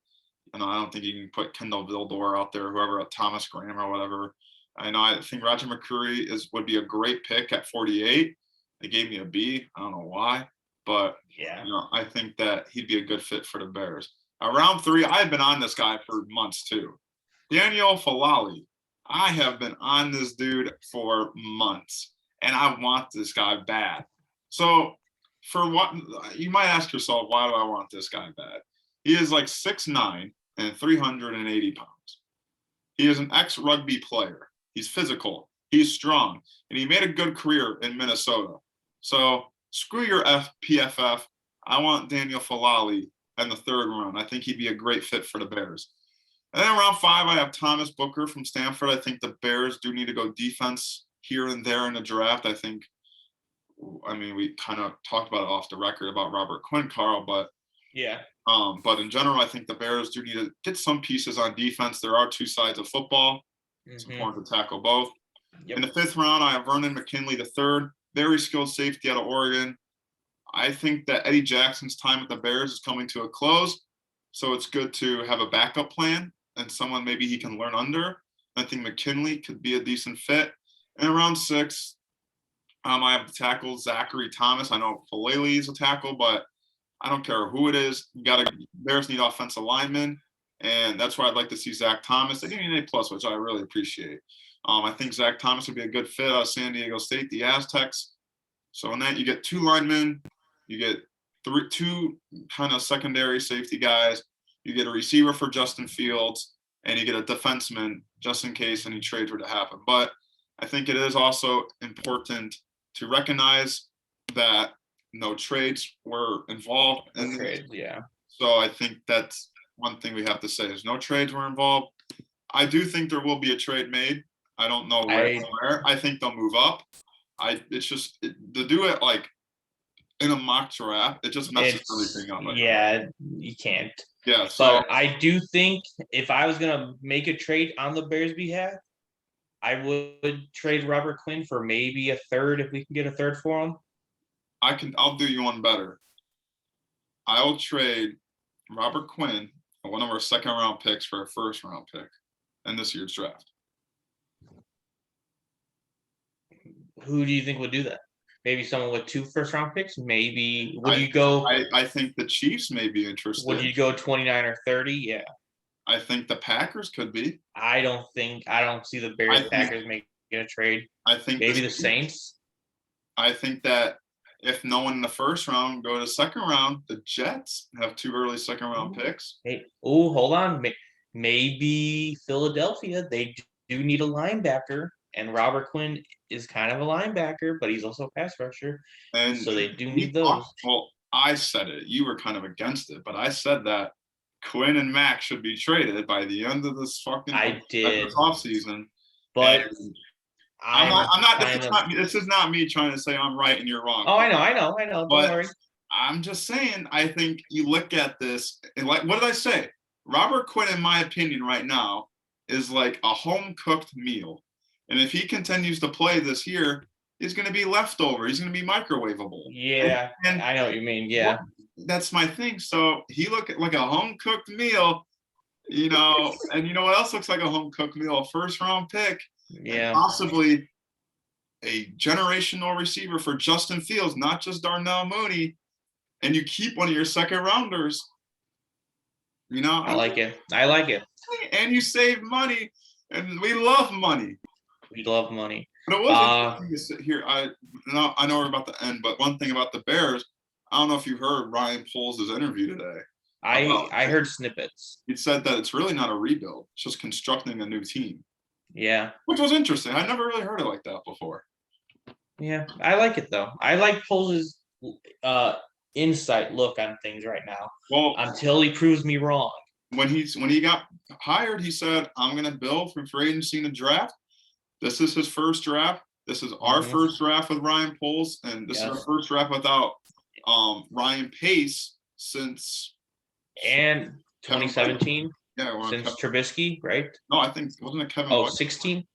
I don't think you can put Kendall Vildor out there, whoever, Thomas Graham or whatever. I think Roger McCreary would be a great pick at 48. They gave me a B. I don't know why, but yeah, I think that he'd be a good fit for the Bears. Round 3, I've been on this guy for months too. Daniel Falali. I have been on this dude for months, and I want this guy bad. So for what you might ask yourself, why do I want this guy bad? He is like 6'9" and 380 pounds. He is an ex-rugby player. He's physical. He's strong, and he made a good career in Minnesota. So screw your PFF. I want Daniel Falali in the 3rd round. I think he'd be a great fit for the Bears. And then round 5, I have Thomas Booker from Stanford. I think the Bears do need to go defense here and there in the draft. We kind of talked about it off the record about Robert Quinn, Carl, but yeah. But in general, I think the Bears do need to get some pieces on defense. There are 2 sides of football. It's important to tackle both. Yep. In the 5th round, I have Vernon McKinley III, very skilled safety out of Oregon. I think that Eddie Jackson's time at the Bears is coming to a close, so it's good to have a backup plan and someone maybe he can learn under. I think McKinley could be a decent fit. And in round 6, I have the tackle Zachary Thomas. I know Falele is a tackle, but I don't care who it is. Bears need offensive linemen, and that's why I'd like to see Zach Thomas. They gave me an A+, which I really appreciate. I think Zach Thomas would be a good fit out of San Diego State, the Aztecs. So in that, you get 2 linemen, you get 2 kind of secondary safety guys, you get a receiver for Justin Fields, and you get a defenseman just in case any trades were to happen. But I think it is also important to recognize that no trades were involved. Yeah. So I think that's one thing we have to say is no trades were involved. I do think there will be a trade made. I don't know where. I think they'll move up. To do it like in a mock draft, it just messes everything up. Yeah, you can't. Yeah. So but I do think if I was gonna make a trade on the Bears' behalf, I would trade Robert Quinn for maybe a 3rd if we can get a 3rd for him. I'll do you one better. I'll trade Robert Quinn, one of our 2nd round picks, for a 1st round pick in this year's draft. Who do you think would do that? Maybe someone with 2 1st round picks? Maybe you go? I think the Chiefs may be interested. Would you go 29 or 30? Yeah. I think the Packers could be. I don't see the Packers making a trade. I think maybe the Saints. I think that if no one in the 1st round, go to 2nd round, the Jets have 2 early 2nd round picks. Hey, hold on. Maybe Philadelphia, they do need a linebacker, and Robert Quinn is kind of a linebacker, but he's also a pass rusher. And so they do need those. Well, I said it. You were kind of against it, but I said that Quinn and Mack should be traded by the end of this offseason. But I'm not. This is not me trying to say I'm right and you're wrong. Oh, I know. Don't worry. I'm just saying. I think you look at this and what did I say? Robert Quinn, in my opinion, right now is like a home cooked meal, and if he continues to play this year, he's going to be leftover. He's going to be microwavable. Yeah, and I know what you mean. Yeah, that's my thing. So he look like a home cooked meal, and you know what else looks like a home cooked meal? A 1st round pick. Yeah, possibly a generational receiver for Justin Fields, not just Darnell Mooney, and you keep one of your 2nd rounders. You know, I like it. I like it. and you save money, and we love money. We love money. But it was interesting to sit here. I know we're about to end, but one thing about the Bears, I don't know if you heard Ryan Poles' interview today. I heard snippets. He said that it's really not a rebuild; it's just constructing a new team. Yeah. Which was interesting. I never really heard it like that before. Yeah, I like it though. I like Poles' insight look on things right now. Well, until he proves me wrong. When he got hired, he said, "I'm going to build from free agency in the draft. This is his first draft. This is our first draft with Ryan Poles, and this is our first draft without Ryan Pace since 2017. Yeah, since Trubisky, right? No, I think wasn't it Kevin? 16?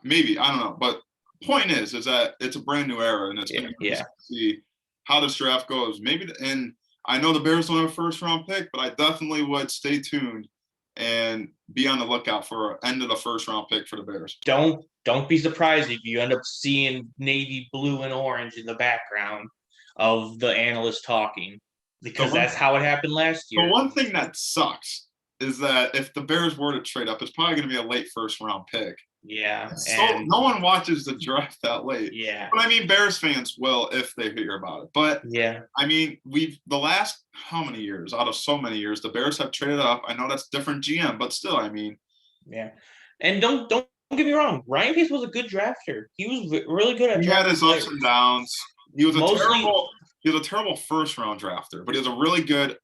Maybe, I don't know. But point is that it's a brand new era, and it's going to be interesting to see how this draft goes. Maybe, and I know the Bears don't have a first round pick, but I definitely would stay tuned and be on the lookout for an end of the first round pick for the Bears. Don't be surprised if you end up seeing navy blue and orange in the background of the analyst talking, because that's how it happened last year. The one thing that sucks is that if the Bears were to trade up, it's probably going to be a late first round pick. Yeah. So no one watches the draft that late. Yeah. But I mean, Bears fans will if they hear about it. But yeah, I mean, the last how many years out of so many years, the Bears have traded up. I know that's different GM, but still, I mean. Yeah. And don't get me wrong. Ryan Pace was a good drafter. He was really good at. He had his ups and downs. He was a terrible first round drafter, but he was a really good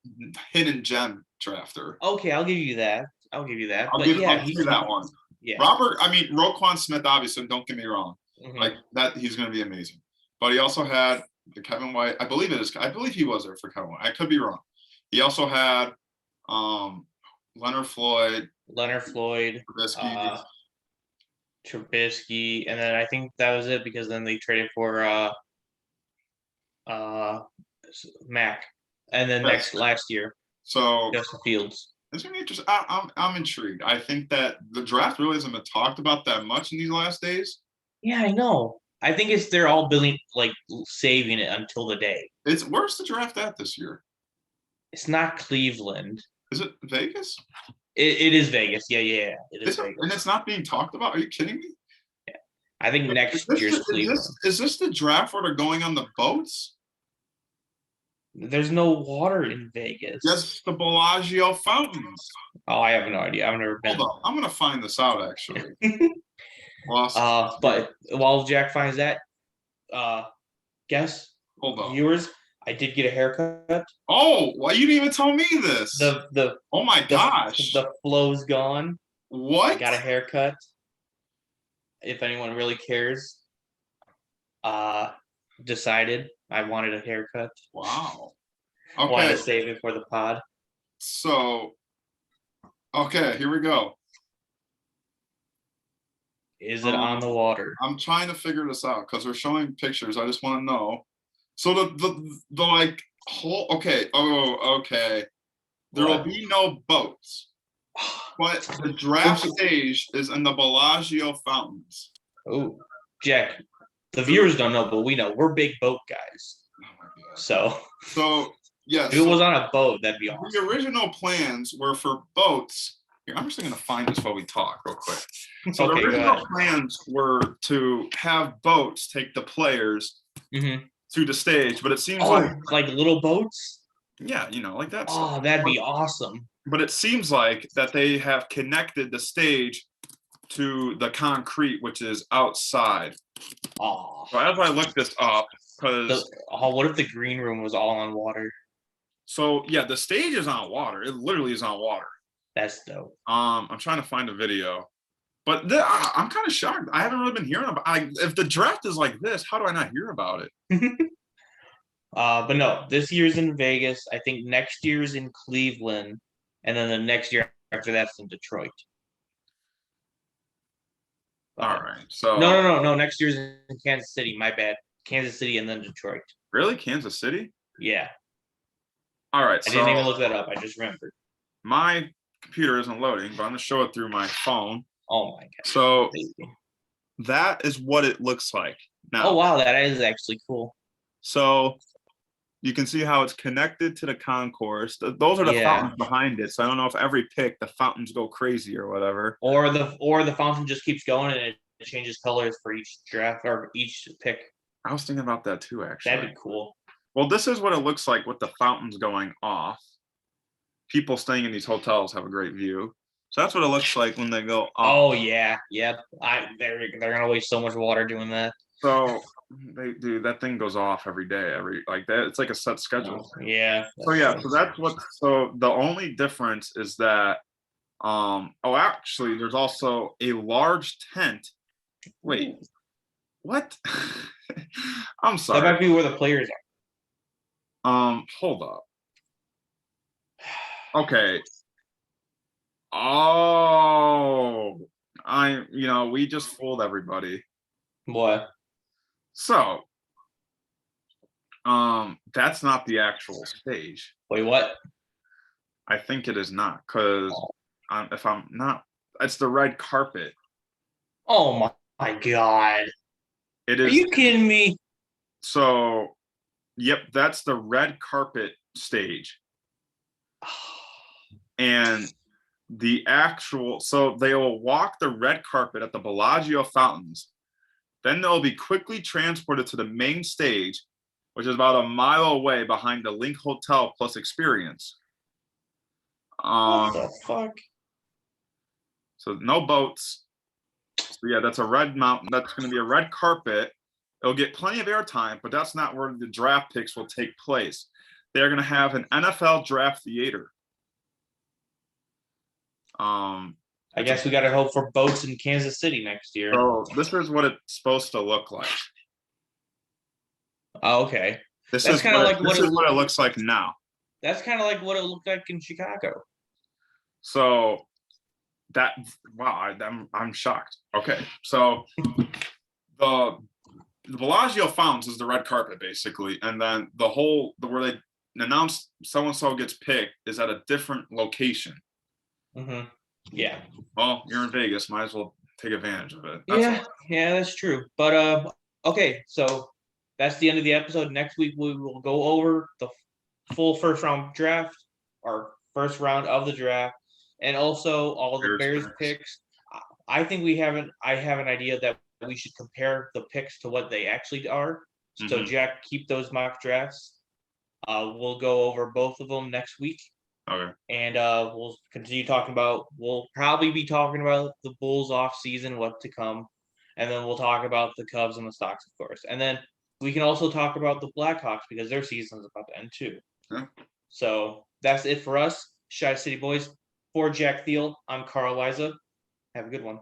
hidden gem drafter. Okay, I'll give you that. I'll give you that. I'll give you that one. Yeah. Roquan Smith, obviously, don't get me wrong. Mm-hmm. Like that, he's going to be amazing. But he also had the Kevin White. I believe he was there for Kevin White. I could be wrong. He also had Leonard Floyd, Trubisky, and then I think that was it, because then they traded for Mac, and then last year, so Justin Fields. It's gonna be interesting. I'm intrigued. I think that the draft really hasn't been talked about that much in these last days. Yeah, I know. I think they're all saving it until the day. Where's the draft at this year? It's not Cleveland. Is it Vegas? It is Vegas. Yeah. It is Vegas. And it's not being talked about? Are you kidding me? Yeah. I think next year's Cleveland. Is this the draft where they're going on the boats? There's no water in Vegas. Yes, the Bellagio fountains. Oh, I have no idea. I've never been. Hold on. I'm going to find this out, actually. But while Jack finds that, guess, hold on, viewers, I did get a haircut. Oh, well, you didn't even tell me this. Oh my gosh. The flow's gone. What? I got a haircut. If anyone really cares, decided I wanted a haircut. Wow. Okay. Wanted to save it for the pod. So, okay, here we go. Is it on the water? I'm trying to figure this out because they're showing pictures. I just want to know. So the whole okay. Oh, okay. There will be no boats, but the draft stage is in the Bellagio fountains. Oh, Jack, the viewers don't know, but we know we're big boat guys. Oh my God. So yes. If it was on a boat, that'd be awesome. The original plans were for boats. Here, I'm just going to find this while we talk real quick. So the original plans were to have boats take the players to the stage, but it seems like little boats. Yeah, like that. Oh, that'd be awesome. But it seems like that they have connected the stage to the concrete, which is outside. Oh. So as I look this up, because what if the green room was all on water? So yeah, the stage is on water. It literally is on water. That's dope. I'm trying to find a video, but I'm kind of shocked. I haven't really been hearing about. If the draft is like this, how do I not hear about it? But no, this year's in Vegas. I think next year's in Cleveland, and then the next year after that's in Detroit. All right. So no. Next year's in Kansas City. My bad. Kansas City and then Detroit. Really, Kansas City? Yeah. All right. I didn't even look that up. I just remembered. My computer isn't loading, but I'm gonna show it through my phone. Oh my God. So that is what it looks like now. Oh wow, that is actually cool. So You can see how it's connected to the concourse. Those are the Yeah. fountains behind it. So I don't know if every pick the fountains go crazy or whatever. Or the fountain just keeps going and it changes colors for each draft or each pick. I was thinking about that too, actually. That'd be cool. Well, this is what it looks like with the fountains going off. People staying in these hotels have a great view. So that's what it looks like when they go off. Oh yeah, yep. They're gonna waste so much water doing that. So that thing goes off every day, like that. It's like a set schedule. Yeah. So yeah, so that's what. So the only difference is that, actually, there's also a large tent. Wait, what? I'm sorry. That might be where the players are. Hold up. Okay. Oh, we just fooled everybody. What? So, that's not the actual stage. Wait, what? I think it is not, because if I'm not, it's the red carpet. Oh my God. It is. Are you kidding me? So, yep, that's the red carpet stage. And so they will walk the red carpet at the Bellagio fountains. Then they'll be quickly transported to the main stage, which is about a mile away behind the Link Hotel Plus Experience. What the fuck? So no boats. So yeah, that's a red mountain. That's going to be a red carpet. It'll get plenty of airtime, but that's not where the draft picks will take place. They're going to have an NFL draft theater. I guess we got to hope for boats in Kansas City next year. So this is what it's supposed to look like. Oh, okay. This is kind of like what it looks like now. That's kind of like what it looked like in Chicago. So I'm shocked. Okay, so the Bellagio fountains is the red carpet basically, and then where they announce so and so gets picked is at a different location. Mm-hmm. Yeah. Well, you're in Vegas, might as well take advantage of it. Yeah, that's true. But okay, so that's the end of the episode. Next week we will go over the full first round draft, or first round of the draft, and also all the Bears picks. I think I have an idea that we should compare the picks to what they actually are. Mm-hmm. So Jack, keep those mock drafts. We'll go over both of them next week. Okay. And we'll continue talking about. We'll probably be talking about the Bulls off season, what to come, and then we'll talk about the Cubs and the Sox, of course. And then we can also talk about the Blackhawks because their season is about to end too. Yeah. So that's it for us, Shy City Boys. For Jack Thiel, I'm Carl Liza. Have a good one.